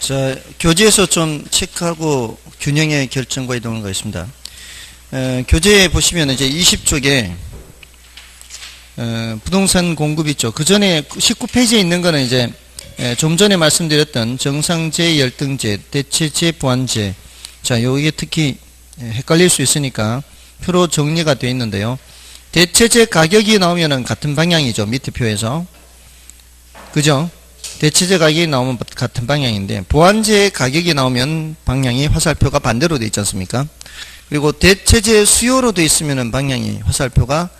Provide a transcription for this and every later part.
자, 교재에서 좀 체크하고 균형의 결정과 이동한 거 있습니다. 교재에 보시면 이제 20쪽에 부동산 공급 있죠. 그 전에 19페이지에 있는 거는 이제 좀 전에 말씀드렸던 정상제, 열등제, 대체제, 보완제. 자, 여기에 특히 헷갈릴 수 있으니까 표로 정리가 되어 있는데요. 대체제 가격이 나오면은 같은 방향이죠. 밑에 표에서. 그죠? 대체제 가격이 나오면 같은 방향인데 보완제 가격이 나오면 방향이 화살표가 반대로 되어 있지 않습니까? 그리고 대체제 수요로 되어 있으면 방향이 화살표가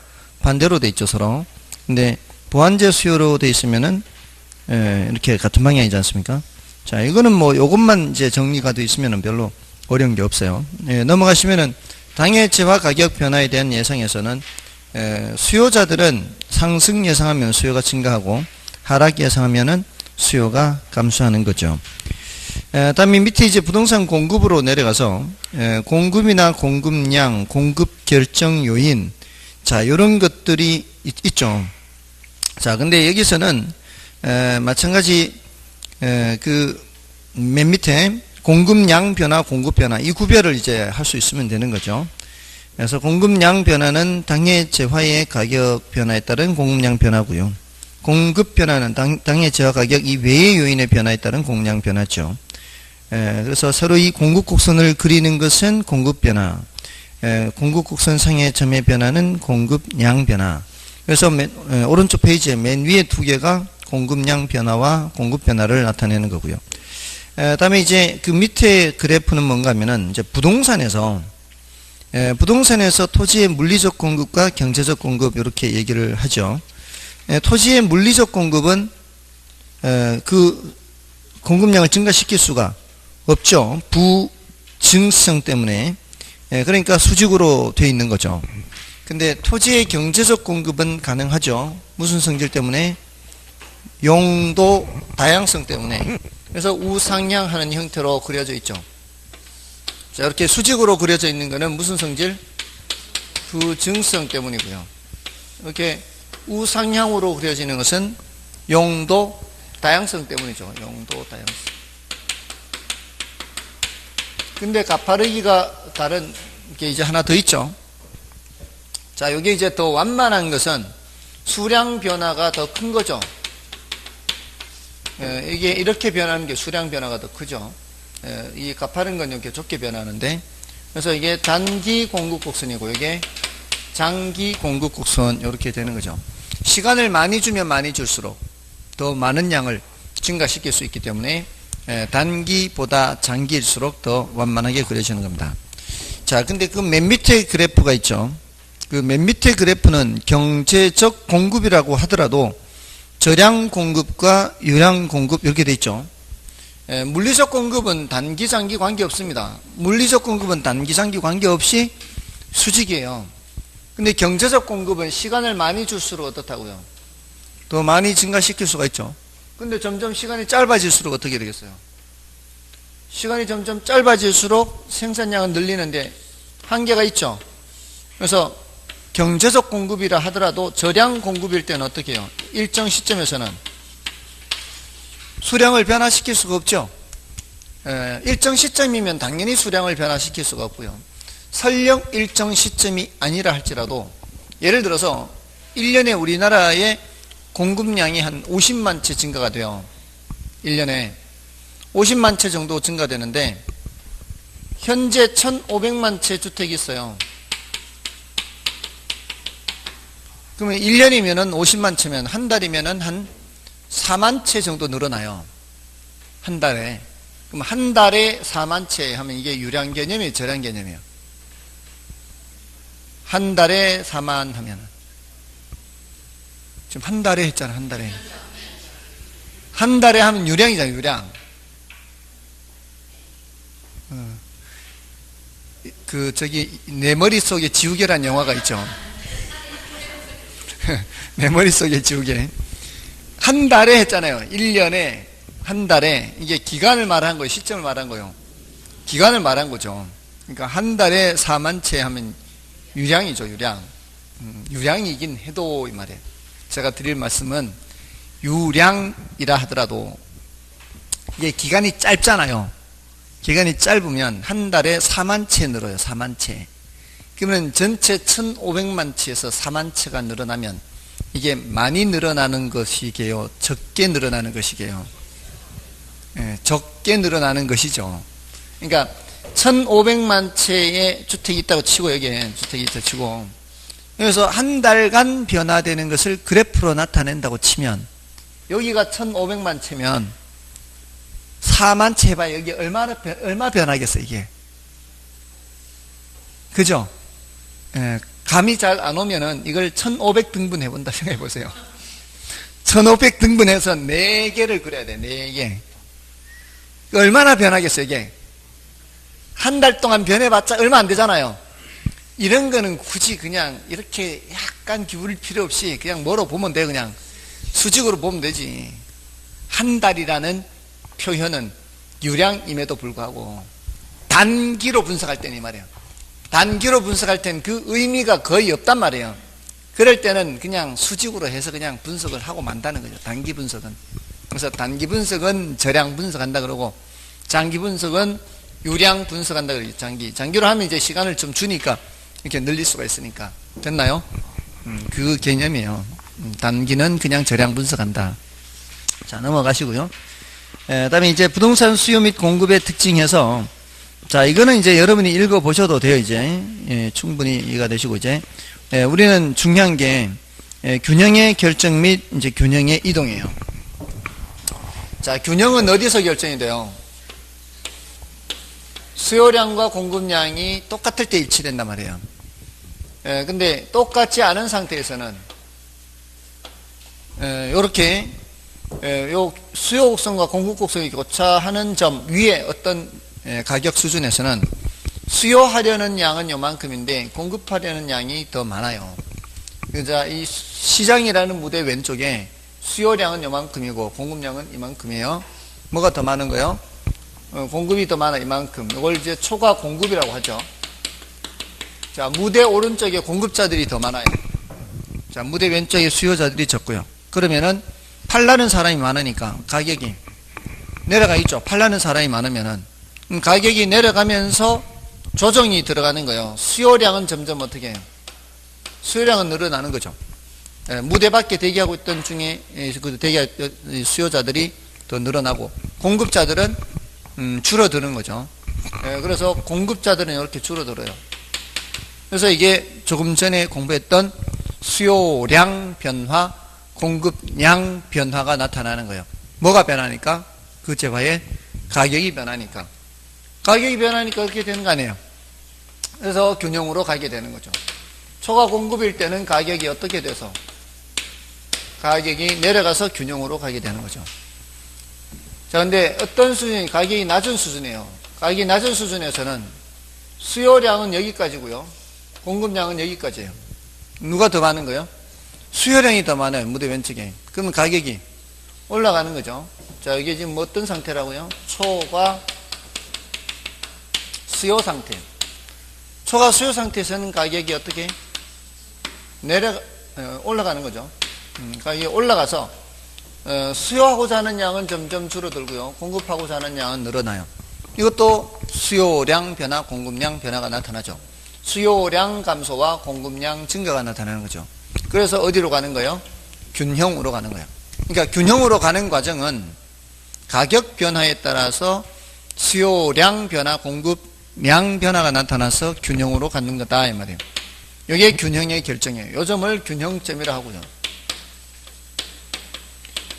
반대로 되어 있죠, 서로. 근데 보완제 수요로 되어 있으면은 이렇게 같은 방향이지 않습니까? 자, 이거는 뭐 요것만 이제 정리가 되어 있으면은 별로 어려운 게 없어요. 넘어가시면은 당해제와 가격 변화에 대한 예상에서는 수요자들은 상승 예상하면 수요가 증가하고 하락 예상하면은 수요가 감소하는 거죠. 다음에 밑에 이제 부동산 공급으로 내려가서 공급이나 공급량, 공급 결정 요인, 자, 이런 것들이 있죠. 자, 근데 여기서는 마찬가지 그 맨 밑에 공급량 변화, 공급 변화 이 구별을 이제 할 수 있으면 되는 거죠. 그래서 공급량 변화는 당해 재화의 가격 변화에 따른 공급량 변화고요. 공급 변화는 당해 재화 가격 이외의 요인의 변화에 따른 공급량 변화죠. 그래서 서로 이 공급 곡선을 그리는 것은 공급 변화, 공급 곡선 상의 점의 변화는 공급량 변화. 그래서 오른쪽 페이지에 맨 위에 두 개가 공급량 변화와 공급 변화를 나타내는 거고요. 다음에 이제 그 밑에 그래프는 뭔가 하면은 이제 부동산에서 토지의 물리적 공급과 경제적 공급 이렇게 얘기를 하죠. 토지의 물리적 공급은 그 공급량을 증가시킬 수가 없죠. 부증성 때문에. 그러니까 수직으로 되어 있는 거죠. 근데 토지의 경제적 공급은 가능하죠. 무슨 성질 때문에? 용도 다양성 때문에. 그래서 우상향하는 형태로 그려져 있죠. 자, 이렇게 수직으로 그려져 있는 거는 무슨 성질? 부증성 때문이고요. 이렇게 우상향으로 그려지는 것은 용도 다양성 때문이죠. 용도 다양성. 근데 가파르기가 다른 게 이제 하나 더 있죠. 자, 여기 이제 더 완만한 것은 수량 변화가 더 큰 거죠. 이게 이렇게 변하는 게 수량 변화가 더 크죠. 이 가파른 건 이렇게 좁게 변하는데, 그래서 이게 단기 공급 곡선이고 이게 장기 공급 곡선 이렇게 되는 거죠. 시간을 많이 주면 많이 줄수록 더 많은 양을 증가시킬 수 있기 때문에 단기보다 장기일수록 더 완만하게 그려지는 겁니다. 자, 근데 그 맨 밑에 그래프가 있죠. 그 맨 밑에 그래프는 경제적 공급이라고 하더라도 저량 공급과 유량 공급 이렇게 돼 있죠. 물리적 공급은 단기 장기 관계 없습니다. 물리적 공급은 단기 장기 관계 없이 수직이에요. 근데 경제적 공급은 시간을 많이 줄수록 어떻다고요? 더 많이 증가시킬 수가 있죠. 근데 점점 시간이 짧아질수록 어떻게 되겠어요? 시간이 점점 짧아질수록 생산량은 늘리는데 한계가 있죠. 그래서 경제적 공급이라 하더라도 저량 공급일 때는 어떻게 해요? 일정 시점에서는 수량을 변화시킬 수가 없죠. 일정 시점이면 당연히 수량을 변화시킬 수가 없고요. 설령 일정 시점이 아니라 할지라도 예를 들어서 1년에 우리나라의 공급량이 한 50만 채 증가가 돼요. 1년에 50만 채 정도 증가되는데 현재 1,500만 채 주택이 있어요. 그러면 1년이면은 50만 채면 한 달이면은 한 4만 채 정도 늘어나요. 한 달에. 그럼 한 달에 4만 채 하면 이게 유량 개념이에요, 저량 개념이에요? 한 달에 4만 하면 지금 한 달에 했잖아. 한 달에. 한 달에 하면 유량이잖아요. 유량. 내 머릿속에 지우개란 영화가 있죠. 내 머릿속에 지우개. 한 달에 했잖아요. 1년에 한 달에. 이게 기간을 말한 거예요. 시점을 말한 거예요. 기간을 말한 거죠. 그러니까 한 달에 4만 채 하면 유량이죠. 유량. 유량이긴 해도 이 말이에요. 제가 드릴 말씀은 유량이라 하더라도 이게 기간이 짧잖아요. 기간이 짧으면 한 달에 4만 채 늘어요. 4만 채. 그러면 전체 1500만 채에서 4만 채가 늘어나면 이게 많이 늘어나는 것이게요, 적게 늘어나는 것이게요? 예, 적게 늘어나는 것이죠. 그러니까 1500만 채의 주택이 있다고 치고, 여기에 주택이 있다고 치고, 그래서 한 달간 변화되는 것을 그래프로 나타낸다고 치면, 여기가 1500만 채면 4만 채 해봐야 여기 얼마 변하겠어요, 이게? 그죠? 예, 감이 잘 안 오면은 이걸 1500등분 해본다 생각해 보세요. 1500등분해서 4개를 그려야 돼, 4개. 얼마나 변하겠어요, 이게? 한 달 동안 변해봤자 얼마 안 되잖아요. 이런 거는 굳이 그냥 이렇게 약간 기울일 필요 없이 그냥 뭐로 보면 돼, 그냥. 수직으로 보면 되지. 한 달이라는 표현은 유량임에도 불구하고 단기로 분석할 때는 이 말이에요. 단기로 분석할 땐 그 의미가 거의 없단 말이에요. 그럴 때는 그냥 수직으로 해서 그냥 분석을 하고 만다는 거죠. 단기 분석은. 그래서 단기 분석은 저량 분석한다 그러고, 장기 분석은 유량 분석한다 그러죠. 장기로 하면 이제 시간을 좀 주니까 이렇게 늘릴 수가 있으니까. 됐나요? 그 개념이에요. 단기는 그냥 저량 분석한다. 자, 넘어가시고요. 그다음에 이제 부동산 수요 및 공급의 특징에서, 자, 이거는 이제 여러분이 읽어보셔도 돼요, 이제. 예, 충분히 이해가 되시고, 이제. 우리는 중요한 게, 균형의 결정 및 이제 균형의 이동이에요. 자, 균형은 어디서 결정이 돼요? 수요량과 공급량이 똑같을 때 일치된단 말이에요. 근데 똑같지 않은 상태에서는, 요렇게, 요 수요 곡선과 공급 곡선이 교차하는 점 위에 어떤 가격 수준에서는 수요하려는 양은 요만큼인데 공급하려는 양이 더 많아요. 그러자 이 시장이라는 무대 왼쪽에 수요량은 요만큼이고 공급량은 이만큼이에요. 뭐가 더 많은 거예요? 공급이 더 많아, 이만큼. 이걸 이제 초과 공급이라고 하죠. 자, 무대 오른쪽에 공급자들이 더 많아요. 자, 무대 왼쪽에 수요자들이 적고요. 그러면은 팔라는 사람이 많으니까 가격이 내려가 있죠. 팔라는 사람이 많으면은 가격이 내려가면서 조정이 들어가는 거예요. 수요량은 점점 어떻게 해요? 수요량은 늘어나는 거죠. 무대 밖에 대기하고 있던 중에 그 수요자들이 더 늘어나고 공급자들은 줄어드는 거죠. 그래서 공급자들은 이렇게 줄어들어요. 그래서 이게 조금 전에 공부했던 수요량 변화, 공급량 변화가 나타나는 거예요. 뭐가 변하니까? 그 재화의 가격이 변하니까. 가격이 변하니까 그렇게 되는 거 아니에요. 그래서 균형으로 가게 되는 거죠. 초과 공급일 때는 가격이 어떻게 돼서? 가격이 내려가서 균형으로 가게 되는 거죠. 자, 근데 어떤 수준이 가격이 낮은 수준이에요. 가격이 낮은 수준에서는 수요량은 여기까지고요. 공급량은 여기까지예요. 누가 더 많은 거예요? 수요량이 더 많아요. 무대 왼쪽에. 그러면 가격이 올라가는 거죠. 자, 이게 지금 어떤 상태라고요? 초과 수요 상태. 초과 수요 상태에서는 가격이 어떻게 올라가는 거죠. 가격이 올라가서 수요하고자 하는 양은 점점 줄어들고요. 공급하고자 하는 양은 늘어나요. 이것도 수요량 변화, 공급량 변화가 나타나죠. 수요량 감소와 공급량 증가가 나타나는 거죠. 그래서 어디로 가는 거예요? 균형으로 가는 거예요. 그러니까 균형으로 가는 과정은 가격 변화에 따라서 수요량 변화, 공급량 변화가 나타나서 균형으로 가는 거다, 이 말이에요. 이게 균형의 결정이에요. 요 점을 균형점이라 하고요.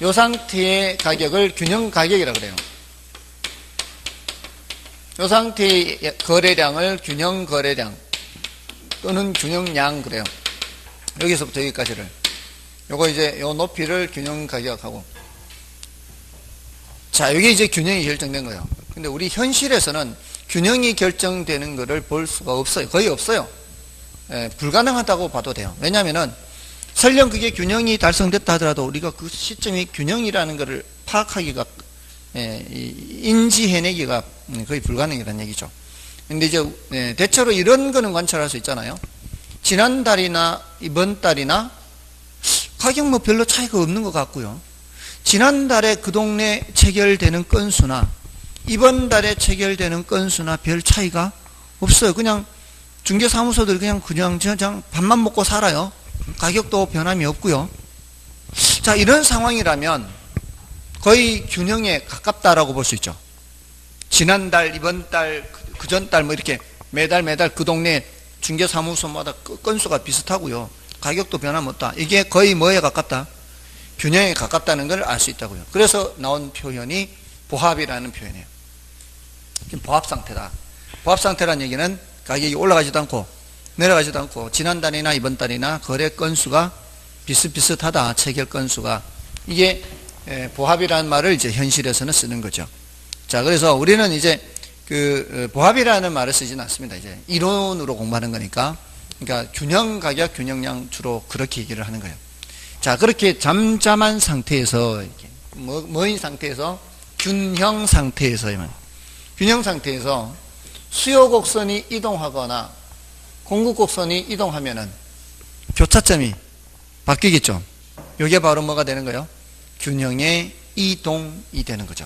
요 상태의 가격을 균형 가격이라 그래요. 요 상태의 거래량을 균형 거래량 또는 균형량 그래요. 여기서부터 여기까지를. 요거 이제 요 높이를 균형 가격하고. 자, 이게 이제 균형이 결정된 거예요. 근데 우리 현실에서는 균형이 결정되는 것을 볼 수가 없어요. 거의 없어요. 불가능하다고 봐도 돼요. 왜냐면은 설령 그게 균형이 달성됐다 하더라도 우리가 그 시점이 균형이라는 것을 파악하기가, 인지해내기가 거의 불가능이라는 얘기죠. 근데 이제, 대체로 이런 거는 관찰할 수 있잖아요. 지난달이나 이번 달이나 가격 뭐 별로 차이가 없는 것 같고요. 지난달에 그 동네 체결되는 건수나 이번 달에 체결되는 건수나 별 차이가 없어요. 그냥 중개사무소들 그냥 밥만 먹고 살아요. 가격도 변함이 없고요. 자, 이런 상황이라면 거의 균형에 가깝다라고 볼 수 있죠. 지난달, 이번 달, 그전 달 뭐 이렇게 매달 그 동네 중개사무소마다 건수가 비슷하고요. 가격도 변함없다. 이게 거의 뭐에 가깝다? 균형에 가깝다는 걸 알 수 있다고요. 그래서 나온 표현이 보합이라는 표현이에요. 보합 상태다. 보합 상태라는 얘기는 가격이 올라가지도 않고 내려가지도 않고 지난달이나 이번 달이나 거래 건수가 비슷비슷하다. 체결 건수가. 이게 보합이라는 말을 이제 현실에서는 쓰는 거죠. 자, 그래서 우리는 이제 그 보합이라는 말을 쓰지는 않습니다. 이제 이론으로 공부하는 거니까. 그러니까 균형 가격, 균형량 주로 그렇게 얘기를 하는 거예요. 자, 그렇게 잠잠한 상태에서 이렇게 뭐인 상태에서 균형 상태에서만 균형 상태에서 수요 곡선이 이동하거나 공급 곡선이 이동하면은 교차점이 바뀌겠죠. 이게 바로 뭐가 되는 거예요? 균형의 이동이 되는 거죠.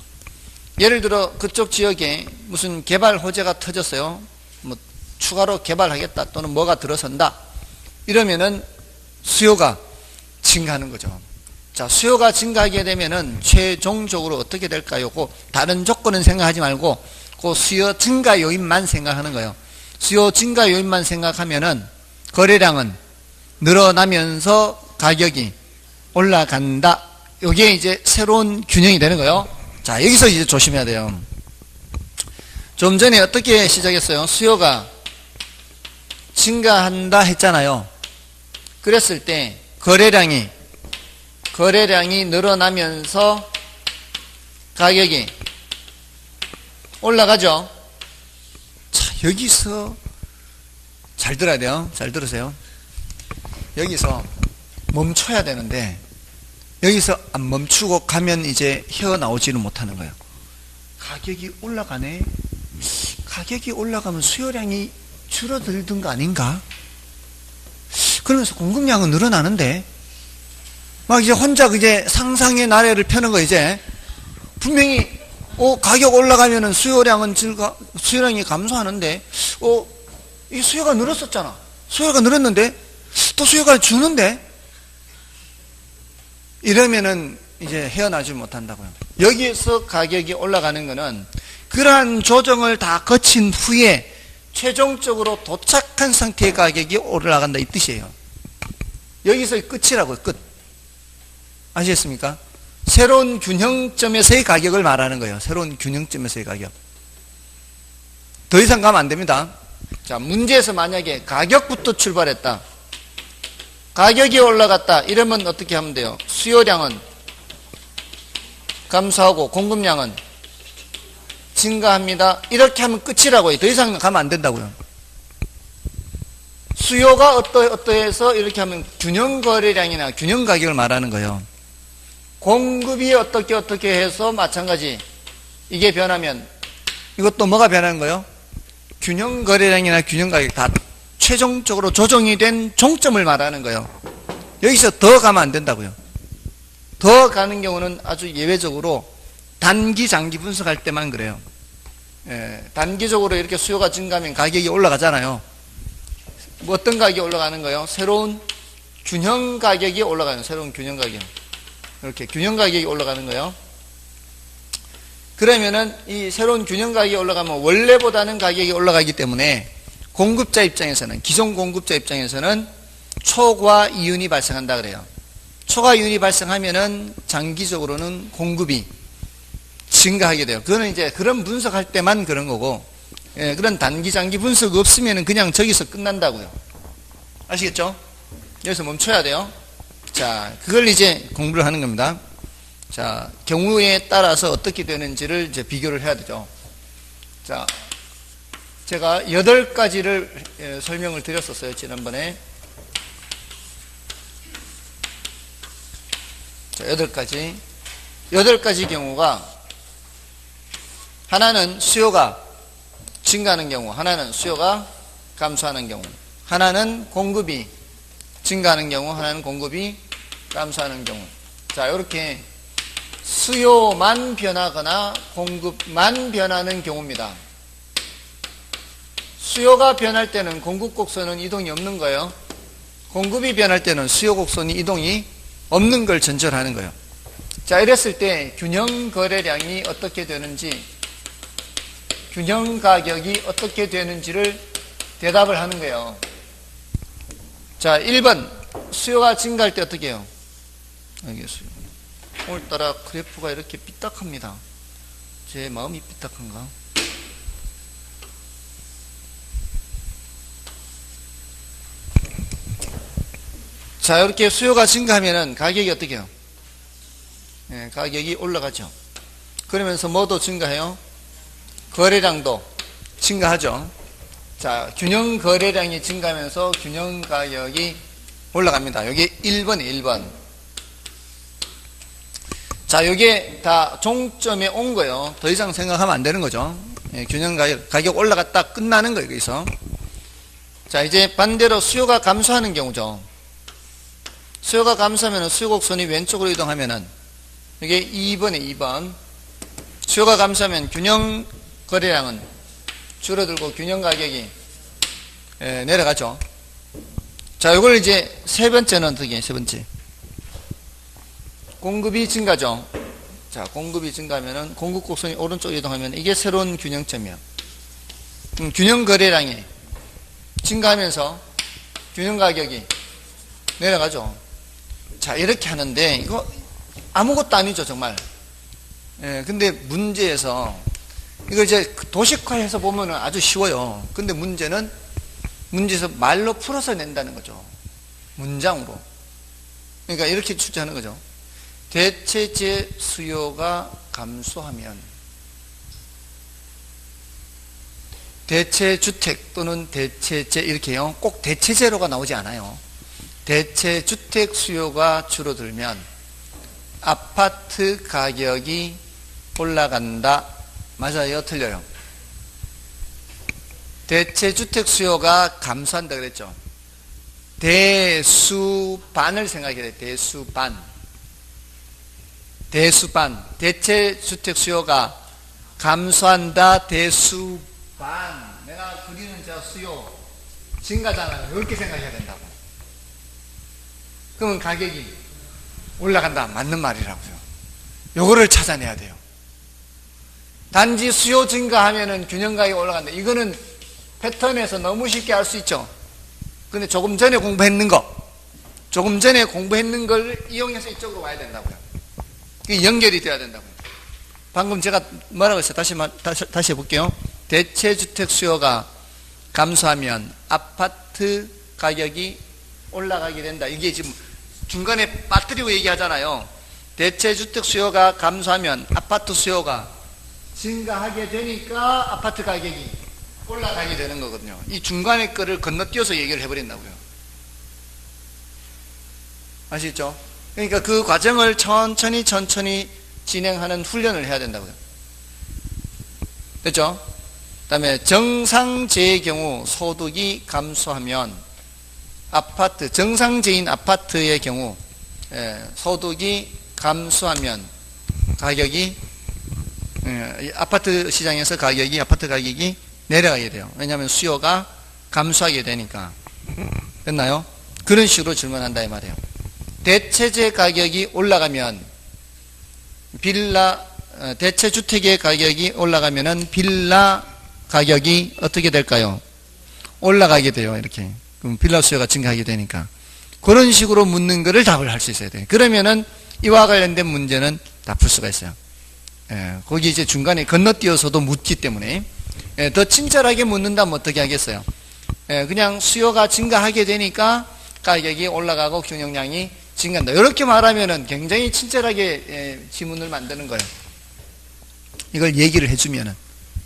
예를 들어 그쪽 지역에 무슨 개발 호재가 터졌어요. 뭐 추가로 개발하겠다 또는 뭐가 들어선다. 이러면은 수요가 증가하는 거죠. 자, 수요가 증가하게 되면은 최종적으로 어떻게 될까요? 그 다른 조건은 생각하지 말고 그 수요 증가 요인만 생각하는 거예요. 수요 증가 요인만 생각하면은 거래량은 늘어나면서 가격이 올라간다. 이게 이제 새로운 균형이 되는 거예요. 자, 여기서 이제 조심해야 돼요. 좀 전에 어떻게 시작했어요? 수요가 증가한다 했잖아요. 그랬을 때 거래량이 늘어나면서 가격이 올라가죠. 자, 여기서 잘 들어야 돼요. 잘 들으세요. 여기서 멈춰야 되는데 여기서 안 멈추고 가면 이제 헤어나오지는 못하는 거예요. 가격이 올라가네. 가격이 올라가면 수요량이 줄어들던 거 아닌가? 그러면서 공급량은 늘어나는데 막 이제 혼자 이제 상상의 나래를 펴는 거 이제 분명히 가격 올라가면은 수요량이 감소하는데 이 수요가 늘었었잖아. 수요가 늘었는데 또 수요가 주는데 이러면은 이제 헤어나지 못한다고요. 여기에서 가격이 올라가는 거는 그러한 조정을 다 거친 후에 최종적으로 도착한 상태의 가격이 올라간다 이 뜻이에요. 여기서 끝이라고요. 끝. 아시겠습니까? 새로운 균형점에서의 가격을 말하는 거예요. 새로운 균형점에서의 가격. 더 이상 가면 안 됩니다. 자, 문제에서 만약에 가격부터 출발했다. 가격이 올라갔다. 이러면 어떻게 하면 돼요? 수요량은 감소하고 공급량은 증가합니다. 이렇게 하면 끝이라고요. 더 이상 가면 안 된다고요. 수요가 어떠해서 이렇게 하면 균형 거래량이나 균형 가격을 말하는 거예요. 공급이 어떻게 해서 마찬가지 이게 변하면 이것도 뭐가 변하는 거예요? 균형 거래량이나 균형 가격 다 최종적으로 조정이 된 종점을 말하는 거예요. 여기서 더 가면 안 된다고요. 더 가는 경우는 아주 예외적으로 단기 장기 분석할 때만 그래요. 단기적으로 이렇게 수요가 증가하면 가격이 올라가잖아요. 뭐 어떤 가격이 올라가는 거예요? 새로운 균형 가격이 올라가는 새로운 균형 가격. 이렇게 균형 가격이 올라가는 거예요. 그러면은 이 새로운 균형 가격이 올라가면 원래보다는 가격이 올라가기 때문에 공급자 입장에서는 기존 공급자 입장에서는 초과 이윤이 발생한다 그래요. 초과 이윤이 발생하면은 장기적으로는 공급이 증가하게 돼요. 그거는 이제 그런 분석할 때만 그런 거고, 그런 단기 장기 분석 없으면은 그냥 저기서 끝난다고요. 아시겠죠? 여기서 멈춰야 돼요. 자, 그걸 이제 공부를 하는 겁니다. 자, 경우에 따라서 어떻게 되는지를 이제 비교를 해야 되죠. 자, 제가 8가지를 설명을 드렸었어요, 지난번에. 자, 8가지. 8가지 경우가 하나는 수요가 증가하는 경우, 하나는 수요가 감소하는 경우, 하나는 공급이 증가하는 경우, 하나는 공급이 감소하는 경우. 자, 이렇게 수요만 변하거나 공급만 변하는 경우입니다. 수요가 변할 때는 공급 곡선은 이동이 없는 거예요. 공급이 변할 때는 수요 곡선이 이동이 없는 걸 전제하는 거예요. 자, 이랬을 때 균형 거래량이 어떻게 되는지, 균형 가격이 어떻게 되는지를 대답을 하는 거예요. 자, 1번 수요가 증가할 때 어떻게 해요? 여기 수요. 오늘따라 그래프가 이렇게 삐딱합니다. 제 마음이 삐딱한가? 자, 이렇게 수요가 증가하면은 가격이 어떻게 해요? 예, 가격이 올라가죠. 그러면서 뭐도 증가해요? 거래량도 증가하죠. 자, 균형 거래량이 증가하면서 균형 가격이 올라갑니다. 여기 1번이에요, 1번. 자, 요게 다 종점에 온 거예요. 더 이상 생각하면 안 되는 거죠. 예, 균형 가격 올라갔다 끝나는 거예요, 여기서. 자, 이제 반대로 수요가 감소하는 경우죠. 수요가 감소하면 수요곡선이 왼쪽으로 이동하면은 이게 2번에 2번. 수요가 감소하면 균형 거래량은 줄어들고 균형 가격이 내려가죠. 자, 이걸 이제 세 번째는 어떻게 해요? 세 번째. 공급이 증가죠. 자, 공급이 증가하면은 공급 곡선이 오른쪽으로 이동하면 이게 새로운 균형점이에요. 균형 거래량이 증가하면서 균형 가격이 내려가죠. 자, 이렇게 하는데 이거 아무것도 아니죠, 정말. 예, 근데 문제에서 이걸 이제 도식화해서 보면은 아주 쉬워요. 근데 문제에서 말로 풀어서 낸다는 거죠. 문장으로. 그러니까 이렇게 출제하는 거죠. 대체재 수요가 감소하면 대체주택 또는 대체재 이렇게요. 꼭 대체재로가 나오지 않아요. 대체주택 수요가 줄어들면 아파트 가격이 올라간다. 맞아요? 틀려요? 대체주택 수요가 감소한다 그랬죠. 대수반을 생각해야 돼요. 대수반. 대수반. 대체주택 수요가 감소한다. 대수반. 내가 그리는 저 수요 증가잖아요. 이렇게 생각해야 된다고. 그러면 가격이 올라간다. 맞는 말이라고요. 요거를 찾아내야 돼요. 단지 수요 증가하면은 균형 가격이 올라간다. 이거는 패턴에서 너무 쉽게 알 수 있죠. 근데 조금 전에 공부했는 걸 이용해서 이쪽으로 와야 된다고요. 이게 연결이 돼야 된다고요. 방금 제가 뭐라고 했어요? 다시 해볼게요. 대체주택 수요가 감소하면 아파트 가격이 올라가게 된다. 이게 지금 중간에 빠뜨리고 얘기하잖아요. 대체주택 수요가 감소하면 아파트 수요가 증가하게 되니까 아파트 가격이 올라가게 되는 거거든요. 이 중간에 거를 건너뛰어서 얘기를 해버린다고요. 아시겠죠? 그러니까 그 과정을 천천히 진행하는 훈련을 해야 된다고요. 됐죠? 그 다음에 정상재의 경우 소득이 감소하면 아파트, 정상재인 아파트의 경우 소득이 감소하면 가격이 아파트 시장에서 아파트 가격이 내려가게 돼요. 왜냐하면 수요가 감소하게 되니까. 됐나요? 그런 식으로 질문한다 이 말이에요. 대체재 가격이 올라가면 대체주택의 가격이 올라가면은 빌라 가격이 어떻게 될까요? 올라가게 돼요. 이렇게. 그럼 빌라 수요가 증가하게 되니까. 그런 식으로 묻는 거를 답을 할 수 있어야 돼요. 그러면은 이와 관련된 문제는 다 풀 수가 있어요. 거기 이제 중간에 건너뛰어서도 묻기 때문에 더 친절하게 묻는다면 어떻게 하겠어요? 그냥 수요가 증가하게 되니까 가격이 올라가고 균형량이 증가한다. 이렇게 말하면은 굉장히 친절하게 지문을 만드는 거예요. 이걸 얘기를 해주면은.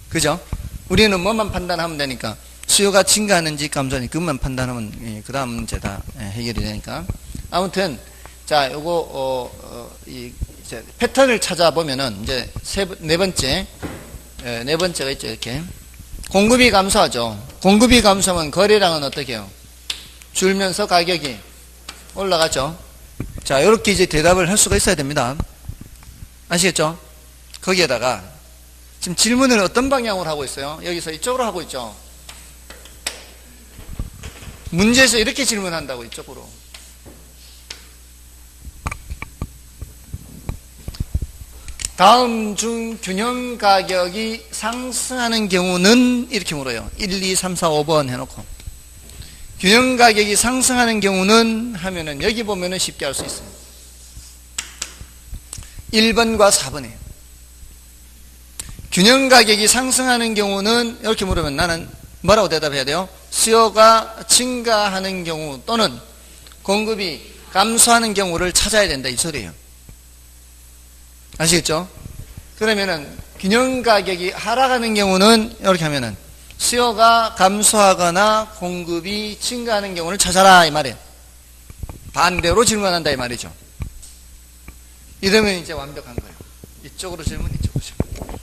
그죠? 우리는 뭐만 판단하면 되니까 수요가 증가하는지 감소하는지 그것만 판단하면 그 다음 문제 다 해결이 되니까. 아무튼 자, 요거 이제 패턴을 찾아보면은 이제 네 번째가 있죠. 이렇게 공급이 감소하죠. 공급이 감소하면 거래량은 어떻게 해요? 줄면서 가격이 올라가죠. 자, 이렇게 이제 대답을 할 수가 있어야 됩니다. 아시겠죠? 거기에다가 지금 질문을 어떤 방향으로 하고 있어요? 여기서 이쪽으로 하고 있죠. 문제에서 이렇게 질문한다고, 이쪽으로. 다음 중 균형 가격이 상승하는 경우는 이렇게 물어요. 1, 2, 3, 4, 5번 해놓고 균형 가격이 상승하는 경우는 하면은 여기 보면은 쉽게 알 수 있어요. 1번과 4번이에요. 균형 가격이 상승하는 경우는 이렇게 물으면 나는 뭐라고 대답해야 돼요? 수요가 증가하는 경우 또는 공급이 감소하는 경우를 찾아야 된다, 이 소리예요. 아시겠죠? 그러면은 균형 가격이 하락하는 경우는 이렇게 하면은 수요가 감소하거나 공급이 증가하는 경우를 찾아라, 이 말이에요. 반대로 질문한다, 이 말이죠. 이러면 이제 완벽한 거예요. 이쪽으로 질문, 이쪽으로 질문.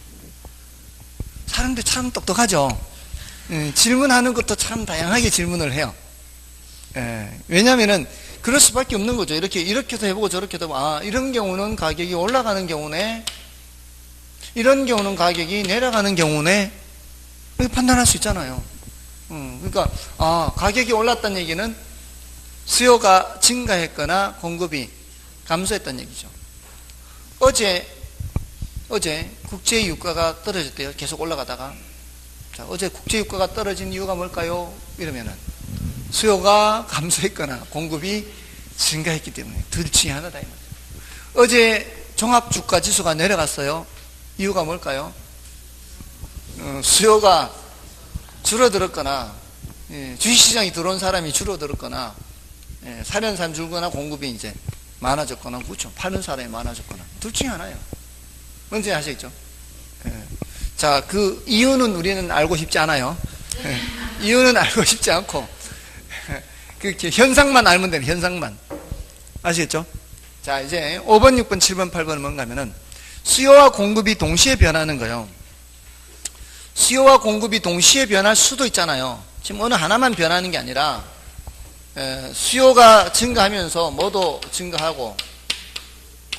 사람들 참 똑똑하죠. 질문하는 것도 참 다양하게 질문을 해요. 왜냐하면은 그럴 수밖에 없는 거죠. 이렇게도 해보고 저렇게도 해보고, 아, 이런 경우는 가격이 올라가는 경우네, 이런 경우는 가격이 내려가는 경우네, 이렇게 판단할 수 있잖아요. 그러니까 아, 가격이 올랐다는 얘기는 수요가 증가했거나 공급이 감소했다는 얘기죠. 어제 국제 유가가 떨어졌대요. 계속 올라가다가. 자, 어제 국제 유가가 떨어진 이유가 뭘까요? 이러면은 수요가 감소했거나 공급이 증가했기 때문에 둘 중에 하나다, 이 말이에요. 어제 종합주가 지수가 내려갔어요. 이유가 뭘까요? 수요가 줄어들었거나, 주식시장에 들어온 사람이 줄어들었거나, 사려는 사람이 줄거나, 공급이 이제 많아졌거나, 그렇죠. 파는 사람이 많아졌거나, 둘 중에 하나예요. 뭔지 아시겠죠? 자, 그 이유는 우리는 알고 싶지 않아요. 이유는 알고 싶지 않고, 그 현상만 알면 되는, 현상만. 아시겠죠? 자, 이제 5번, 6번, 7번, 8번은 뭔가 하면은 수요와 공급이 동시에 변하는 거예요. 수요와 공급이 동시에 변할 수도 있잖아요. 지금 어느 하나만 변하는 게 아니라 수요가 증가하면서 뭐도 증가하고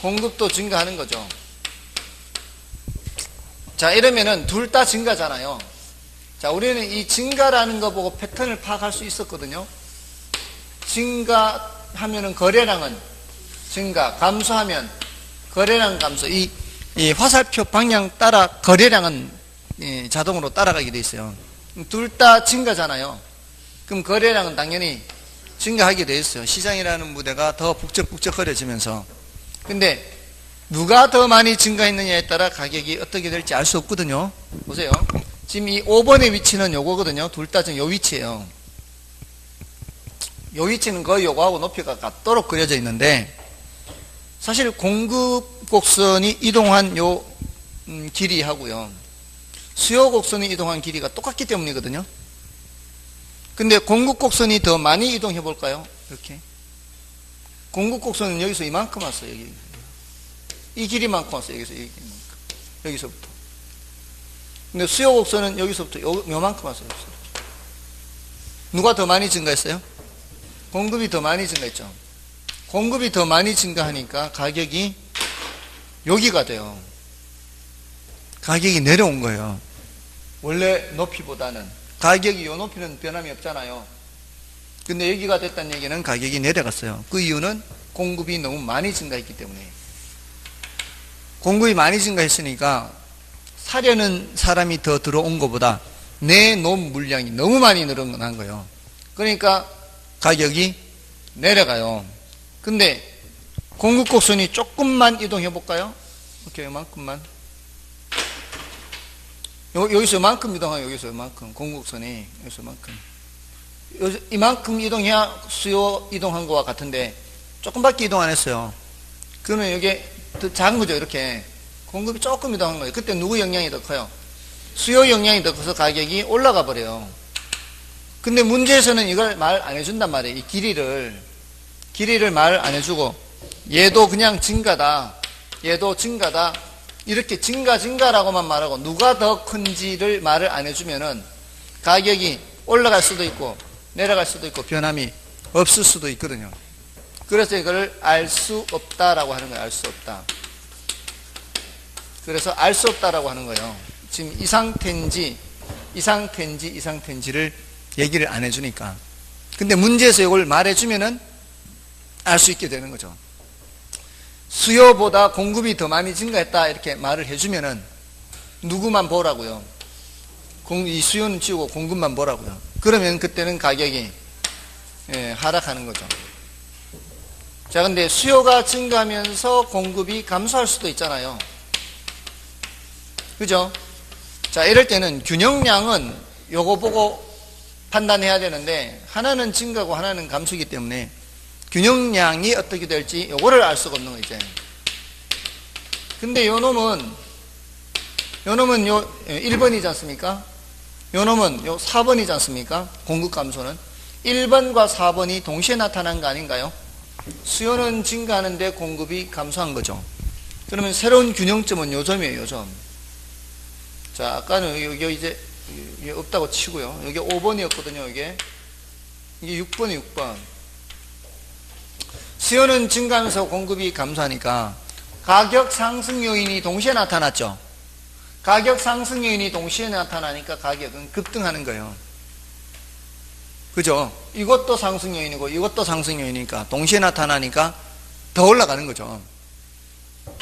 공급도 증가하는 거죠. 자, 이러면은 둘 다 증가잖아요. 자, 우리는 이 증가라는 거 보고 패턴을 파악할 수 있었거든요. 증가하면은 거래량은 증가, 감소하면 거래량 감소. 이 화살표 방향 따라 거래량은 자동으로 따라가게 돼 있어요. 둘 다 증가잖아요. 그럼 거래량은 당연히 증가하게 돼 있어요. 시장이라는 무대가 더 북적북적거려지면서. 근데 누가 더 많이 증가했느냐에 따라 가격이 어떻게 될지 알 수 없거든요. 보세요. 지금 이 5번의 위치는 요거거든요. 둘 다 지금 요 위치예요. 요 위치는 거의 요거하고 높이가 같도록 그려져 있는데, 사실 공급 곡선이 이동한 요 길이하고요, 수요 곡선이 이동한 길이가 똑같기 때문이거든요. 근데 공급 곡선이 더 많이 이동해 볼까요? 이렇게. 공급 곡선은 여기서 이만큼 왔어요. 여기. 이 길이만큼 왔어요. 여기서부터. 근데 수요 곡선은 여기서부터 요만큼 왔어요. 누가 더 많이 증가했어요? 공급이 더 많이 증가했죠. 공급이 더 많이 증가하니까 가격이 여기가 돼요. 가격이 내려온 거예요. 원래 높이보다는. 가격이 요 높이는 변함이 없잖아요. 근데 여기가 됐다는 얘기는 가격이 내려갔어요. 그 이유는 공급이 너무 많이 증가했기 때문에. 공급이 많이 증가했으니까 사려는 사람이 더 들어온 것보다 내놓은 물량이 너무 많이 늘어난 거예요. 그러니까 가격이 내려가요. 근데 공급 곡선이 조금만 이동해 볼까요? 이렇게 요만큼만. 여기서 이만큼 이동하요. 여기서 이만큼. 공급 곡선이 여기서 이만큼. 이만큼 이동해야 수요 이동한 거와 같은데 조금밖에 이동 안 했어요. 그러면 이게 더 작은 거죠. 이렇게. 공급이 조금 이동한 거예요. 그때 누구 영향이 더 커요? 수요 영향이 더 커서 가격이 올라가 버려요. 근데 문제에서는 이걸 말 안 해준단 말이에요. 이 길이를 말 안 해주고, 얘도 그냥 증가다, 얘도 증가다, 이렇게 증가라고만 말하고 누가 더 큰지를 말을 안 해주면은 가격이 올라갈 수도 있고 내려갈 수도 있고 변함이 없을 수도 있거든요. 그래서 이걸 알 수 없다라고 하는 거예요. 알 수 없다. 그래서 알 수 없다라고 하는 거예요. 지금 이 상태인지를 얘기를 안 해주니까. 근데 문제에서 이걸 말해주면은 알 수 있게 되는 거죠. 수요보다 공급이 더 많이 증가했다 이렇게 말을 해주면은 누구만 보라고요? 이 수요는 지우고 공급만 보라고요. 그러면 그때는 가격이 하락하는 거죠. 자, 근데 수요가 증가하면서 공급이 감소할 수도 있잖아요. 그죠? 자, 이럴 때는 균형량은 요거 보고 판단해야 되는데 하나는 증가고 하나는 감소이기 때문에 균형량이 어떻게 될지 요거를 알 수가 없는 거죠. 근데 요 놈은 요 1번이지 않습니까? 요 놈은 요 4번이지 않습니까? 공급 감소는 1번과 4번이 동시에 나타난 거 아닌가요? 수요는 증가하는데 공급이 감소한 거죠. 그러면 새로운 균형점은 요 점이에요, 요 점. 자, 아까는 여기 이제 없다고 치고요. 여기 5번이었거든요, 이게 6번이 6번. 수요는 증가하면서 공급이 감소하니까 가격 상승 요인이 동시에 나타났죠. 가격 상승 요인이 동시에 나타나니까 가격은 급등하는 거예요. 그죠? 이것도 상승 요인이고 이것도 상승 요인이니까 동시에 나타나니까 더 올라가는 거죠.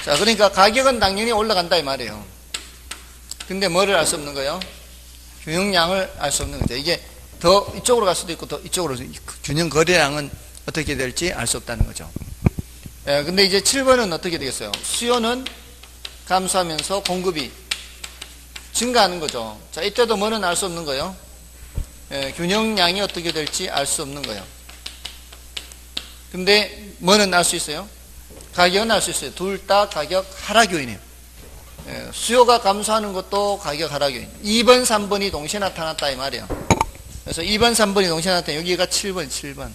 자, 그러니까 가격은 당연히 올라간다 이 말이에요. 근데 뭐를 알 수 없는 거예요? 균형량을 알 수 없는 거죠. 이게 더 이쪽으로 갈 수도 있고 더 이쪽으로 균형 거래량은 어떻게 될지 알 수 없다는 거죠. 근데 이제 7번은 어떻게 되겠어요? 수요는 감소하면서 공급이 증가하는 거죠. 자, 이때도 뭐는 알 수 없는 거예요? 균형량이 어떻게 될지 알 수 없는 거예요. 근데 뭐는 알 수 있어요? 가격은 알 수 있어요. 둘 다 가격 하락 요인이에요. 수요가 감소하는 것도 가격 하락 요인. 2번, 3번이 동시에 나타났다 이 말이에요. 그래서 2번, 3번이 동시에 나타났다. 여기가 7번, 7번.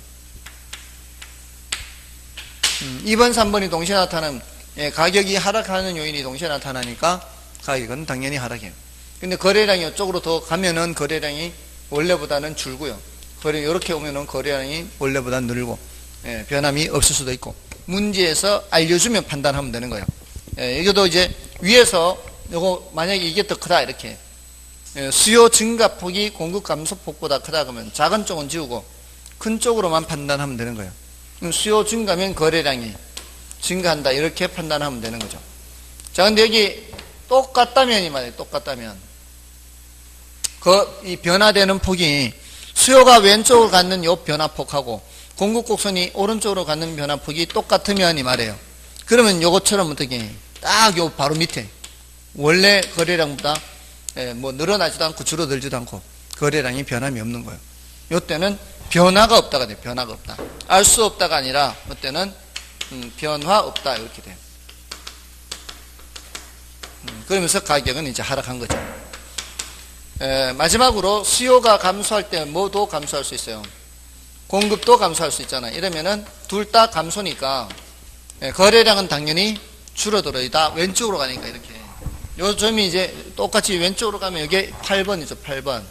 2번, 3번이 동시에 나타나면 가격이 하락하는 요인이 동시에 나타나니까 가격은 당연히 하락해요. 근데 거래량이 이쪽으로 더 가면은 거래량이 원래보다는 줄고요. 이렇게 오면은 거래량이 원래보다 늘고 변함이 없을 수도 있고 문제에서 알려주면 판단하면 되는 거예요. 이것도 이제 위에서 요거 만약에 이게 더 크다 이렇게 수요 증가폭이 공급 감소폭보다 크다 그러면 작은 쪽은 지우고 큰 쪽으로만 판단하면 되는 거예요. 수요 증가면 거래량이 증가한다 이렇게 판단하면 되는 거죠. 자, 근데 여기 똑같다면 이 말이에요. 똑같다면 이 변화되는 폭이 수요가 왼쪽으로 갖는 요 변화폭하고 공급 곡선이 오른쪽으로 갖는 변화폭이 똑같으면 이 말이에요. 그러면 요것처럼 어떻게 딱 요 바로 밑에 원래 거래량보다 뭐 늘어나지도 않고 줄어들지도 않고 거래량이 변함이 없는 거예요. 요때는 변화가 없다가 돼요. 변화가 없다. 알 수 없다가 아니라 요때는 변화 없다 이렇게 돼요. 그러면서 가격은 이제 하락한 거죠. 마지막으로 수요가 감소할 때 뭐도 감소할 수 있어요. 공급도 감소할 수 있잖아요. 이러면은 둘 다 감소니까 거래량은 당연히 줄어들어요. 다 왼쪽으로 가니까 이렇게. 요 점이 이제 똑같이 왼쪽으로 가면 이게 8번이죠. 8번.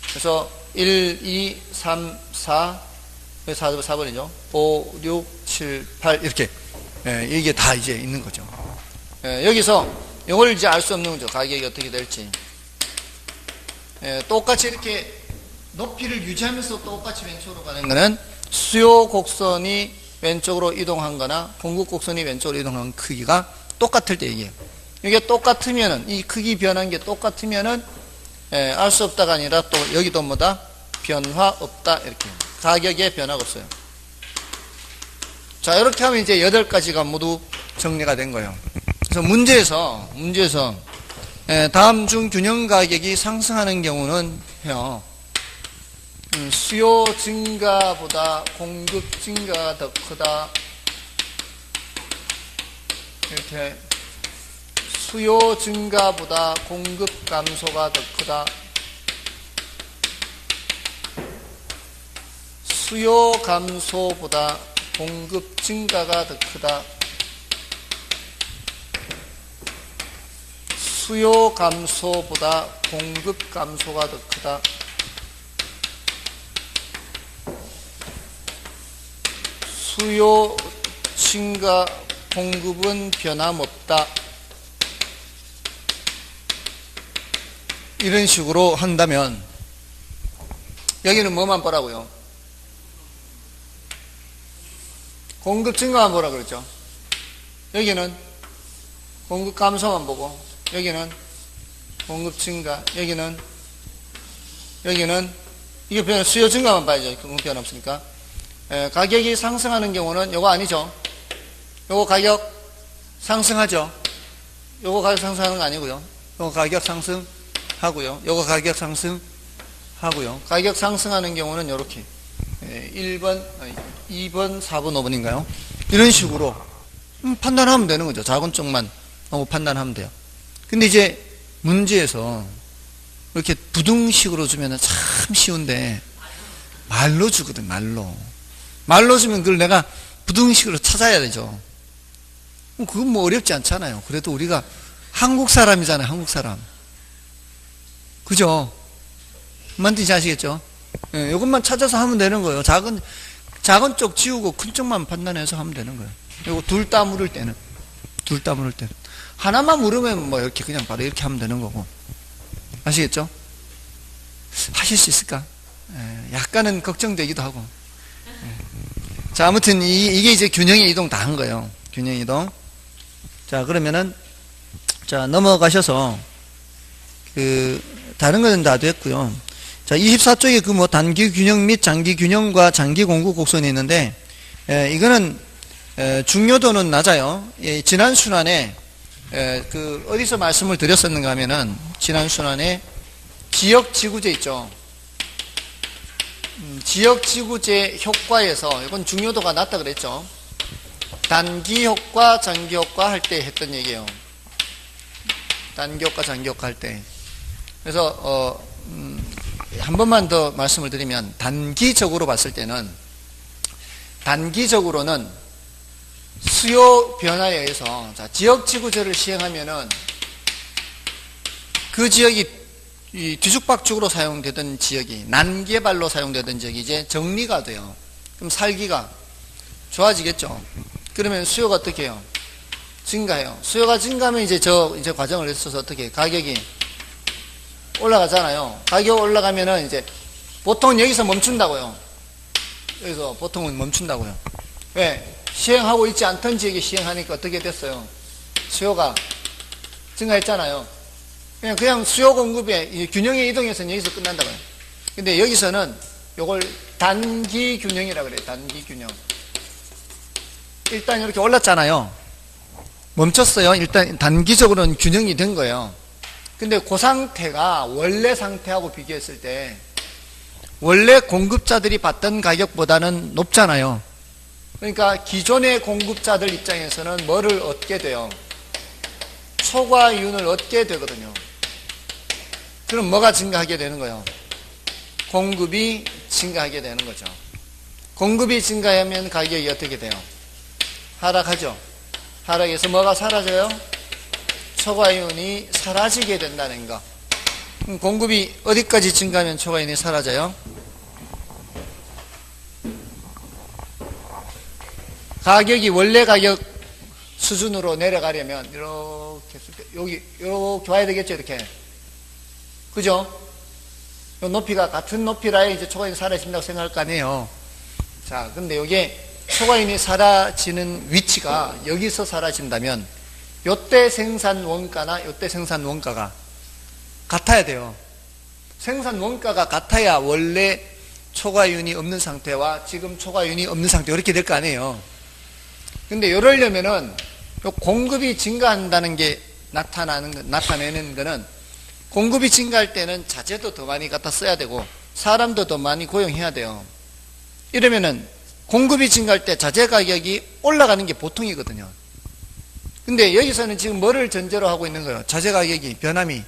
그래서 1, 2, 3, 4, 4번이죠. 5, 6, 7, 8 이렇게 이게 다 이제 있는 거죠. 여기서 이걸 이제 알 수 없는 거죠. 가격이 어떻게 될지. 똑같이 이렇게 높이를 유지하면서 똑같이 왼쪽으로 가는 거는 수요 곡선이 왼쪽으로 이동한 거나 공급 곡선이 왼쪽으로 이동한 크기가 똑같을 때 얘기해요. 이게 똑같으면은 이 크기 변한 게 똑같으면은 알 수 없다가 아니라 또 여기도 뭐다? 변화 없다 이렇게. 가격에 변화가 없어요. 자, 이렇게 하면 이제 8가지가 모두 정리가 된 거예요. 그래서 문제에서 다음 중 균형 가격이 상승하는 경우는요, 수요 증가보다 공급 증가가 더 크다. 이렇게 수요 증가보다 공급 감소가 더 크다. 수요 감소보다 공급 증가가 더 크다. 수요 감소보다 공급 감소가 더 크다. 수요 증가, 공급은 변함없다. 이런 식으로 한다면 여기는 뭐만 보라고요? 공급 증가만 보라 그랬죠. 여기는 공급 감소만 보고, 여기는 공급 증가, 여기는 이게 수요 증가만 봐야죠. 공급 변화 없으니까. 가격이 상승하는 경우는 요거 아니죠. 요거 가격 상승하죠. 요거 가격 상승하는 거 아니고요. 요거 가격 상승하고요. 요거 가격 상승하고요. 가격 상승하는 경우는 요렇게 1번, 2번, 4번, 5번인가요? 이런 식으로 판단하면 되는 거죠. 작은 쪽만 판단하면 돼요. 근데 이제 문제에서 이렇게 부등식으로 주면 참 쉬운데 말로 주거든. 말로 주면 그걸 내가 부등식으로 찾아야 되죠. 그건 뭐 어렵지 않잖아요. 그래도 우리가 한국 사람이잖아요. 한국 사람. 그죠? 뭔 뜻인지 아시겠죠? 예, 이것만 찾아서 하면 되는 거예요. 작은 쪽 지우고 큰 쪽만 판단해서 하면 되는 거예요. 이거 둘 다 물을 때는. 하나만 물으면 뭐 이렇게 그냥 바로 이렇게 하면 되는 거고. 아시겠죠? 하실 수 있을까? 약간은 걱정되기도 하고. 자, 아무튼 이게 이제 균형의 이동 다 한 거예요. 균형 이동. 자, 그러면은 자, 넘어가셔서 다른 거는 다 됐고요. 자, 24쪽에 그 뭐 단기 균형 및 장기 균형과 장기 공급 곡선이 있는데 이거는 중요도는 낮아요. 지난 순환에 어디서 말씀을 드렸었는가 하면은 지난 순환에 지역지구제 있죠. 지역지구제 효과에서 이건 중요도가 낮다 그랬죠. 단기 효과, 장기 효과 할 때 했던 얘기예요. 단기 효과, 장기 효과 할 때. 그래서 한 번만 더 말씀을 드리면 단기적으로 봤을 때는 단기적으로는 수요 변화에 의해서 지역지구제를 시행하면은 그 지역이 뒤죽박죽으로 사용되던 지역이 난개발로 사용되던 지역이 이제 정리가 돼요. 그럼 살기가 좋아지겠죠. 그러면 수요가 어떻게 해요? 증가해요. 수요가 증가하면 이제 과정을 거쳐서 어떻게 가격이 올라가잖아요. 가격 올라가면은 이제 보통은 여기서 멈춘다고요. 여기서 보통은 멈춘다고요. 왜? 시행하고 있지 않던 지역에 시행하니까 어떻게 됐어요? 수요가 증가했잖아요. 그냥 수요 공급의 균형의 이동에서는 여기서 끝난다고요. 근데 여기서는 요걸 단기 균형이라 그래요. 단기 균형. 일단 이렇게 올랐잖아요. 멈췄어요. 일단 단기적으로는 균형이 된 거예요. 근데 그 상태가 원래 상태하고 비교했을 때 원래 공급자들이 받던 가격보다는 높잖아요. 그러니까 기존의 공급자들 입장에서는 뭐를 얻게 돼요? 초과이윤을 얻게 되거든요. 그럼 뭐가 증가하게 되는 거예요? 공급이 증가하게 되는 거죠. 공급이 증가하면 가격이 어떻게 돼요? 하락하죠. 하락해서 뭐가 사라져요? 초과이윤이 사라지게 된다는 거. 공급이 어디까지 증가하면 초과이윤이 사라져요? 가격이 원래 가격 수준으로 내려가려면 이렇게 와야 되겠죠. 이렇게. 그죠? 요 높이가 같은 높이라야 이제 초과이윤이 사라진다고 생각할 거 아니에요. 자, 근데 이게 초과이윤이 사라지는 위치가 여기서 사라진다면 요때 생산 원가나 요때 생산 원가가 같아야 돼요. 생산 원가가 같아야 원래 초과이윤이 없는 상태와 지금 초과이윤이 없는 상태 이렇게 될 거 아니에요. 근데 이러려면은 요 공급이 증가한다는 게 나타내는 거는 공급이 증가할 때는 자재도 더 많이 갖다 써야 되고 사람도 더 많이 고용해야 돼요. 이러면은 공급이 증가할 때 자재 가격이 올라가는 게 보통이거든요. 근데 여기서는 지금 뭐를 전제로 하고 있는 거예요? 자재 가격이 변함이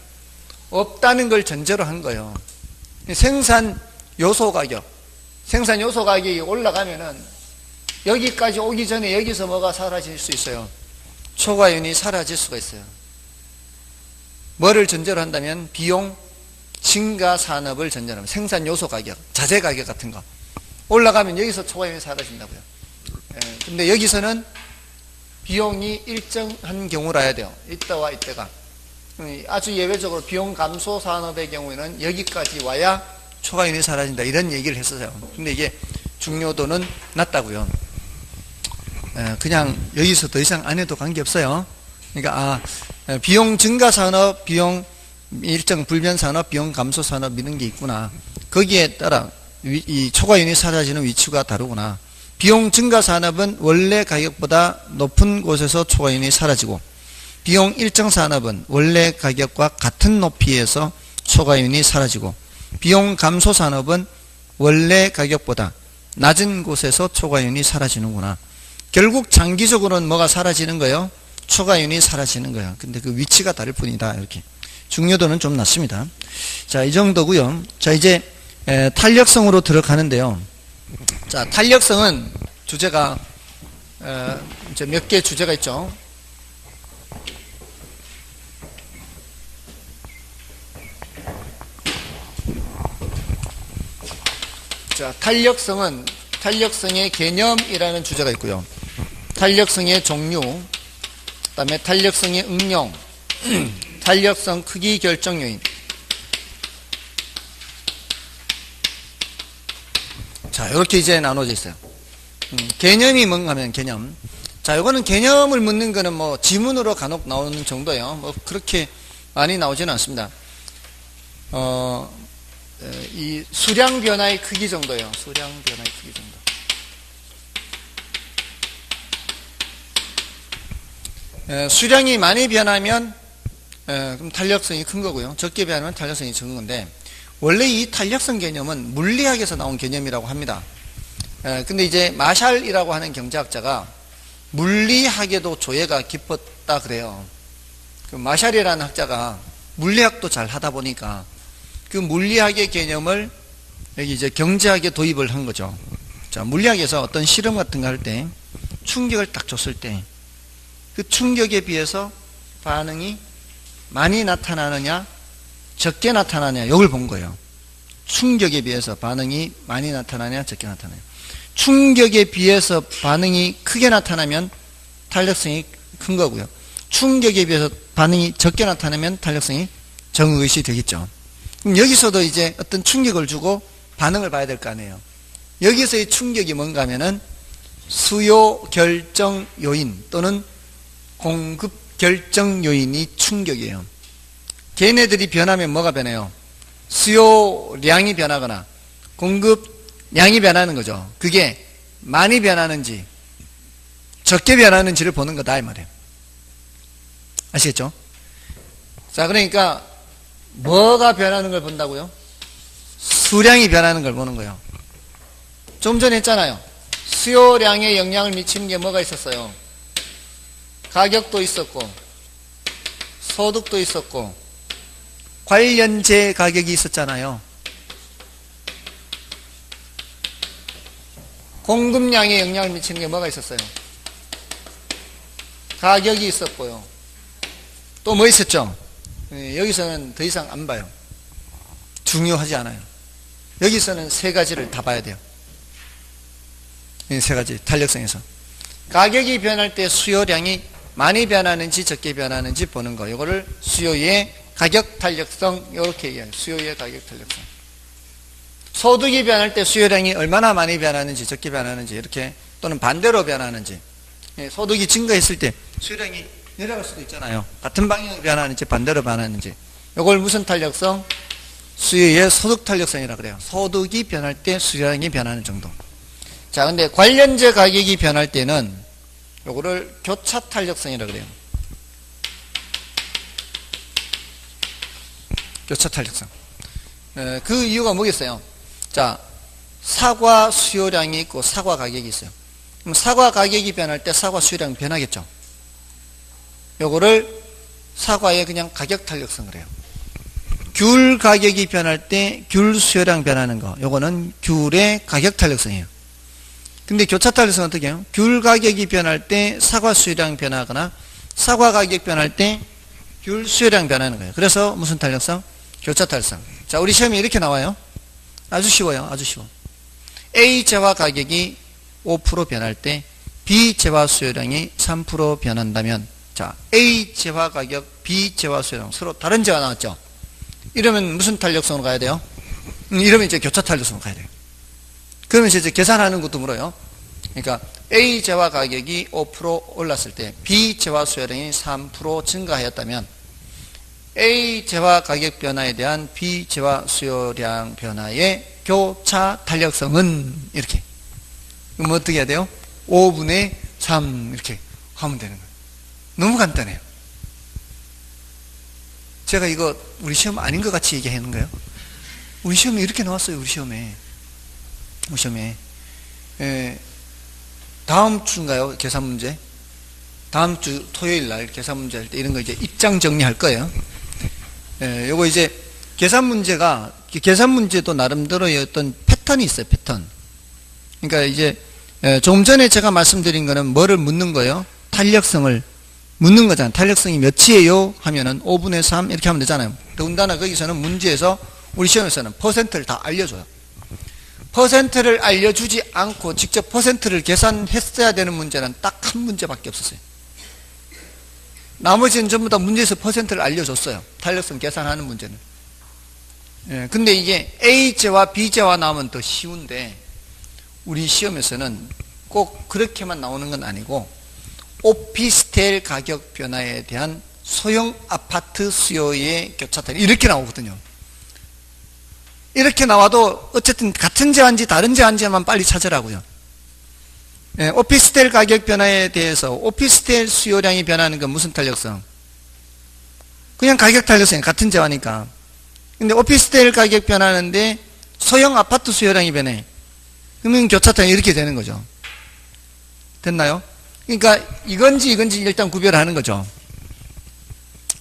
없다는 걸 전제로 한 거예요. 생산 요소 가격이 올라가면은 여기까지 오기 전에 여기서 뭐가 사라질 수 있어요? 초과이윤이 사라질 수가 있어요. 뭐를 전제로 한다면 비용 증가 산업을 전제로 하면 생산 요소 가격, 자재 가격 같은 거 올라가면 여기서 초과이윤이 사라진다고요. 근데 여기서는 비용이 일정한 경우라야 돼요. 이때와 이때가. 아주 예외적으로 비용 감소 산업의 경우에는 여기까지 와야 초과이윤이 사라진다 이런 얘기를 했었어요. 근데 이게 중요도는 낮다고요. 그냥 여기서 더 이상 안 해도 관계없어요. 그러니까 비용 증가 산업, 비용 일정 불변 산업, 비용 감소 산업 이런 게 있구나. 거기에 따라 이 초과이윤이 사라지는 위치가 다르구나. 비용 증가 산업은 원래 가격보다 높은 곳에서 초과이윤이 사라지고, 비용 일정 산업은 원래 가격과 같은 높이에서 초과이윤이 사라지고, 비용 감소 산업은 원래 가격보다 낮은 곳에서 초과이윤이 사라지는구나. 결국 장기적으로는 뭐가 사라지는 거예요? 초과이윤이 사라지는 거예요. 근데 그 위치가 다를 뿐이다. 이렇게. 중요도는 좀 낮습니다. 자, 이 정도고요. 자, 이제 탄력성으로 들어가는데요. 자, 탄력성은 주제가 이제 몇 개 주제가 있죠. 자, 탄력성의 개념이라는 주제가 있고요. 탄력성의 종류, 그 다음에 탄력성의 응용, 탄력성 크기 결정 요인. 자, 이렇게 이제 나눠져 있어요. 개념이 뭔가 하면 개념. 자, 이거는 개념을 묻는 거는 뭐 지문으로 간혹 나오는 정도예요. 뭐 그렇게 많이 나오지는 않습니다. 이 수량 변화의 크기 정도예요. 수량 변화의 크기 정도. 수량이 많이 변하면 그럼 탄력성이 큰 거고요. 적게 변하면 탄력성이 적은 건데, 원래 이 탄력성 개념은 물리학에서 나온 개념이라고 합니다. 근데 이제 마샬이라고 하는 경제학자가 물리학에도 조예가 깊었다 그래요. 그 마샬이라는 학자가 물리학도 잘 하다 보니까 그 물리학의 개념을 여기 이제 경제학에 도입을 한 거죠. 자, 물리학에서 어떤 실험 같은 거 할 때 충격을 딱 줬을 때 그 충격에 비해서 반응이 많이 나타나느냐 적게 나타나느냐 이걸 본 거예요. 충격에 비해서 반응이 많이 나타나냐 적게 나타나냐. 충격에 비해서 반응이 크게 나타나면 탄력성이 큰 거고요. 충격에 비해서 반응이 적게 나타나면 탄력성이 적은 것이 되겠죠. 그럼 여기서도 이제 어떤 충격을 주고 반응을 봐야 될 거 아니에요. 여기서의 충격이 뭔가 하면은 수요 결정 요인 또는 공급 결정 요인이 충격이에요. 걔네들이 변하면 뭐가 변해요? 수요량이 변하거나 공급량이 변하는 거죠. 그게 많이 변하는지 적게 변하는지를 보는 거다 이 말이에요. 아시겠죠? 자, 그러니까 뭐가 변하는 걸 본다고요? 수량이 변하는 걸 보는 거예요. 좀 전에 했잖아요. 수요량에 영향을 미치는 게 뭐가 있었어요? 가격도 있었고 소득도 있었고 관련제 가격이 있었잖아요. 공급량에 영향을 미치는 게 뭐가 있었어요? 가격이 있었고요. 또 뭐 있었죠? 여기서는 더 이상 안 봐요. 중요하지 않아요. 여기서는 세 가지를 다 봐야 돼요. 이 세 가지 탄력성에서 가격이 변할 때 수요량이 많이 변하는지 적게 변하는지 보는 거. 이거를 수요의 가격 탄력성 이렇게 얘기해요. 수요의 가격 탄력성. 소득이 변할 때 수요량이 얼마나 많이 변하는지 적게 변하는지 이렇게 또는 반대로 변하는지. 소득이 증가했을 때 수요량이 내려갈 수도 있잖아요. 같은 방향으로 변하는지 반대로 변하는지. 이걸 무슨 탄력성? 수요의 소득 탄력성이라고 그래요. 소득이 변할 때 수요량이 변하는 정도. 자, 근데 관련제 가격이 변할 때는 요거를 교차 탄력성이라고 그래요. 교차 탄력성. 그 이유가 뭐겠어요? 자, 사과 수요량이 있고 사과 가격이 있어요. 그럼 사과 가격이 변할 때 사과 수요량이 변하겠죠. 요거를 사과의 그냥 가격 탄력성을 해요. 귤 가격이 변할 때 귤 수요량 변하는 거. 요거는 귤의 가격 탄력성이에요. 근데 교차 탄력성은 어떻게 해요? 귤 가격이 변할 때 사과 수요량 변하거나 사과 가격 변할 때 귤 수요량 변하는 거예요. 그래서 무슨 탄력성? 교차 탄력성. 자, 우리 시험에 이렇게 나와요. 아주 쉬워요. 아주 쉬워. A 재화 가격이 5% 변할 때 B 재화 수요량이 3% 변한다면, 자, A 재화 가격, B 재화 수요량 서로 다른 재화 나왔죠? 이러면 무슨 탄력성으로 가야 돼요? 이러면 이제 교차 탄력성으로 가야 돼요. 그러면 이제 계산하는 것도 물어요. 그러니까 A 재화 가격이 5% 올랐을 때 B 재화 수요량이 3% 증가하였다면 A 재화 가격 변화에 대한 B 재화 수요량 변화의 교차 탄력성은 이렇게. 그럼 어떻게 해야 돼요? 5분의 3 이렇게 하면 되는 거예요. 너무 간단해요. 제가 이거 우리 시험 아닌 것 같이 얘기하는 거예요. 우리 시험에 이렇게 나왔어요. 우리 시험에. 다음 주인가요? 계산 문제? 다음 주 토요일 날 계산 문제 할 때 이런 거 이제 입장 정리할 거예요. 요거 이제 계산 문제도 나름대로의 어떤 패턴이 있어요. 패턴. 그러니까 이제 조금 전에 제가 말씀드린 거는 뭐를 묻는 거예요? 탄력성을 묻는 거잖아요. 탄력성이 몇이에요? 하면은 5분의 3 이렇게 하면 되잖아요. 더군다나 거기서는 문제에서 우리 시험에서는 퍼센트를 다 알려줘요. 퍼센트를 알려주지 않고 직접 퍼센트를 계산했어야 되는 문제는 딱 한 문제밖에 없었어요. 나머지는 전부 다 문제에서 퍼센트를 알려줬어요. 탄력성 계산하는 문제는. 근데 이게 A제와 B제와 나오면 더 쉬운데 우리 시험에서는 꼭 그렇게만 나오는 건 아니고 오피스텔 가격 변화에 대한 소형 아파트 수요의 교차탄 이렇게 나오거든요. 이렇게 나와도 어쨌든 같은 제한지 다른 제한지만 빨리 찾으라고요. 오피스텔 가격 변화에 대해서 오피스텔 수요량이 변하는 건 무슨 탄력성? 그냥 가격 탄력성이 같은 제한이니까. 근데 오피스텔 가격 변하는데 소형 아파트 수요량이 변해. 그러면 교차탄이 이렇게 되는 거죠. 됐나요? 그러니까 이건지 일단 구별하는 거죠.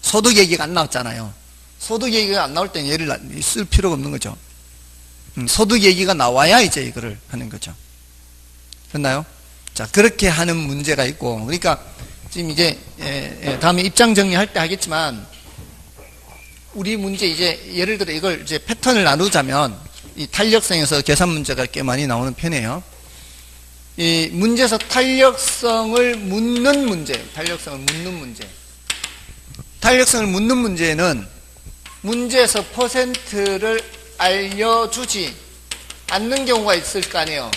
소득 얘기가 안 나왔잖아요. 소득 얘기가 안 나올 땐 얘를 쓸 필요가 없는 거죠. 소득 얘기가 나와야 이제 이거를 하는 거죠. 됐나요? 자, 그렇게 하는 문제가 있고, 그러니까 지금 이제 다음에 입장 정리할 때 하겠지만 우리 문제 이제 예를 들어 이걸 이제 패턴을 나누자면 이 탄력성에서 계산 문제가 꽤 많이 나오는 편이에요. 이 문제에서 탄력성을 묻는 문제, 탄력성을 묻는 문제는 문제에서 퍼센트를 알려주지 않는 경우가 있을 거 아니에요.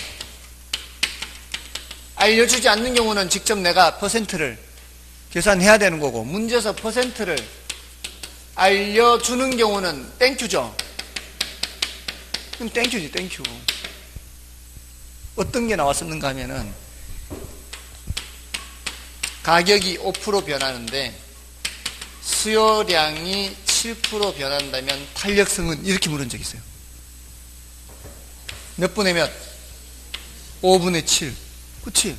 알려주지 않는 경우는 직접 내가 퍼센트를 계산해야 되는 거고, 문제에서 퍼센트를 알려주는 경우는 땡큐죠. 그럼 땡큐지, 땡큐. 어떤 게 나왔었는가 하면은 가격이 5% 변하는데 수요량이 7% 변한다면 탄력성은 이렇게 물은 적이 있어요. 몇 분의 몇? 5분의 7. 그치?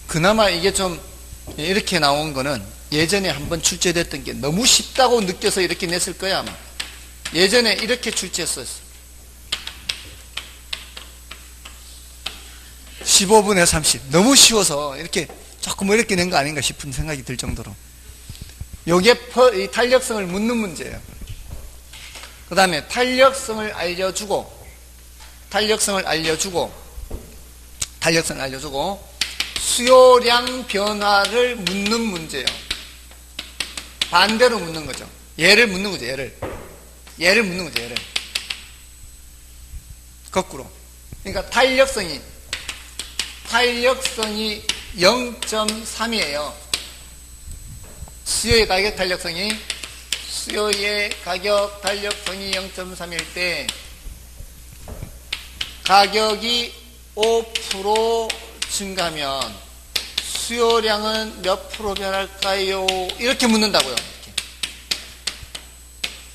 그나마 이게 좀 이렇게 나온 거는 예전에 한번 출제됐던 게 너무 쉽다고 느껴서 이렇게 냈을 거야 아마. 예전에 이렇게 출제했었어. 15분의 30. 너무 쉬워서 이렇게 조금 이렇게 낸 거 아닌가 싶은 생각이 들 정도로. 요게 이 탄력성을 묻는 문제예요. 그 다음에 탄력성을 알려주고 수요량 변화를 묻는 문제예요. 반대로 묻는 거죠. 얘를 묻는 거죠. 얘를 묻는 거죠. 얘를 거꾸로. 그러니까 탄력성이 0.3이에요. 수요의 가격 탄력성이 0.3일 때 가격이 5% 증가하면 수요량은 몇 프로 변할까요? 이렇게 묻는다고요. 이렇게.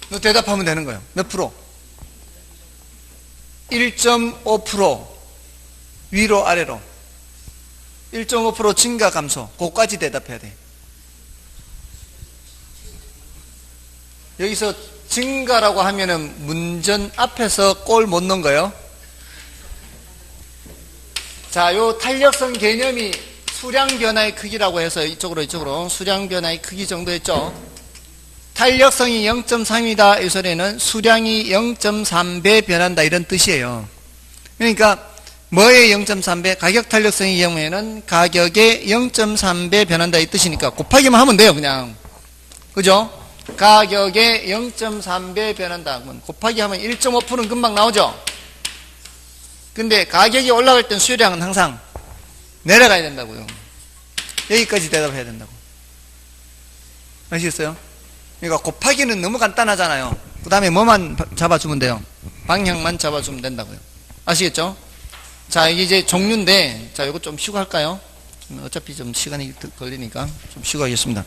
너 대답하면 되는 거예요. 몇 프로? 1.5% 위로 아래로 1.5% 증가 감소. 그거까지 대답해야 돼. 여기서 증가라고 하면은 문전 앞에서 골 못 넣은 거예요. 자, 요 탄력성 개념이 수량 변화의 크기라고 해서 이쪽으로 수량 변화의 크기 정도 했죠. 탄력성이 0.3이다 이 소리는 수량이 0.3배 변한다 이런 뜻이에요. 그러니까 뭐의 0.3배? 가격 탄력성의 경우에는 가격의 0.3배 변한다 이 뜻이니까 곱하기만 하면 돼요. 그냥. 그죠? 가격의 0.3배 변한다. 곱하기 하면 1.5%는 금방 나오죠? 근데 가격이 올라갈 땐 수요량은 항상 내려가야 된다고요. 여기까지 대답해야 된다고. 아시겠어요? 그러니까 곱하기는 너무 간단하잖아요. 그 다음에 뭐만 잡아주면 돼요? 방향만 잡아주면 된다고요. 아시겠죠? 자, 이게 이제 종류인데, 자, 이거 좀 쉬고 할까요? 어차피 좀 시간이 걸리니까 좀 쉬고 하겠습니다.